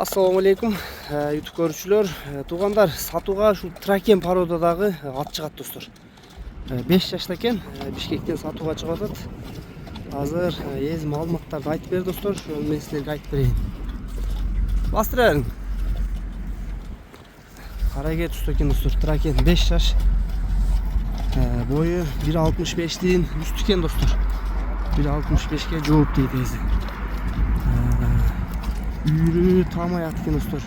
Assalamu алейкум, YouTube көрүүчүлөр. Туугандар, сатууга ушул Тракен породадагы ат чыгат достор. 5 жашта экен, Бишкектен сатууга чыгып атат. Азыр эз маалыматтарды айтып бер достор, ошону мен силерге айтып берейин. Бастыра бериң. Карайге түстү экен достор, Тракен 5 жаш. Бою 1.65дин үстү экен достор. 1.65ке жооп дейт эзи. Үйрü тамай ат eкен достор.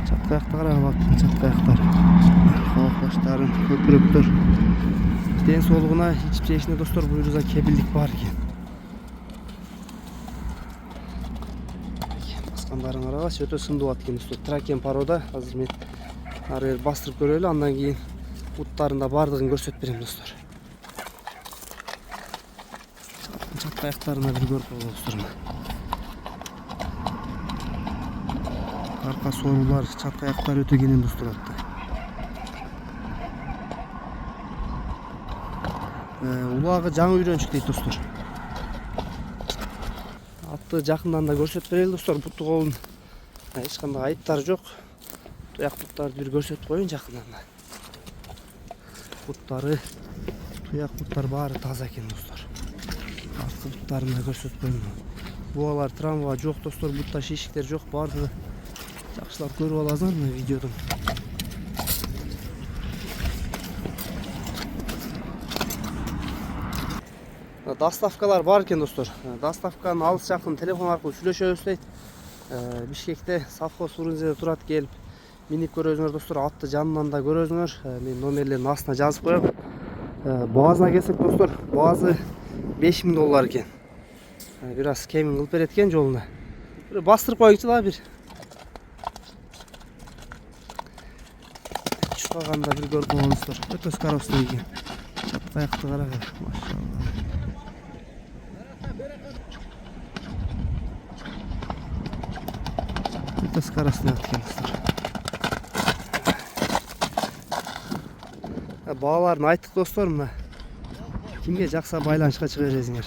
Чатка аяктары бак, чатка аяктар. Кок баштарын, көпүрөктөр. Ден соолугуна, ичип жешине достор буйруза кепилдик бар экен. Баскандарын карагыла, өтө сындуу ат eкен достор. Тракен порода. Азыр мен ары бери бастырып көрөлү, андан кийин буттарында бардыгын көрсөтүп берем достор. Чатка аяктарына бир көрүп алалы достор. Arka sorular, çatka ayaklar öte gelen dostlar attı. Ulağı жаңы үйрөнчүк дейт достор. Атты жакындан да көрсөтүп берели достор. Буту колун эч кандай айыптары жок. Туяк буттарды бир көрсөтүп коеюн жакындан да. Буттары, туяк буттар баары таза экен достор. Арткы буттарын да көрсөтүп коеюн. Буалар травма жок достор, бутта шишиктер жок, баардыгы жакшылап көрүп аласыңар мына видеодон. Доставкалар бар экен достор. Доставканы алыс жакын телефон аркылуу сүйлөшөбүз дейт. Бишкекте совхоз Урунзеде турат, келип минип көрөсүңөр достор. Атты жанынан да көрөсүңөр. Мен номерлерин астына жазып коем. Баазына келсек достор, баазы $5000 экен. Бир аз кемин кылып берет экен жолуна. Бир бастырып коюңчу да бир. Чукаганда бир көрүп алыңыздар. Өтө скоростной экен. Чатка аякты карагыла, машалла. Өтө скоростной экен достор. Бааларын айттык достор, мына. Кимге жакса байланышка чыга бересиңер.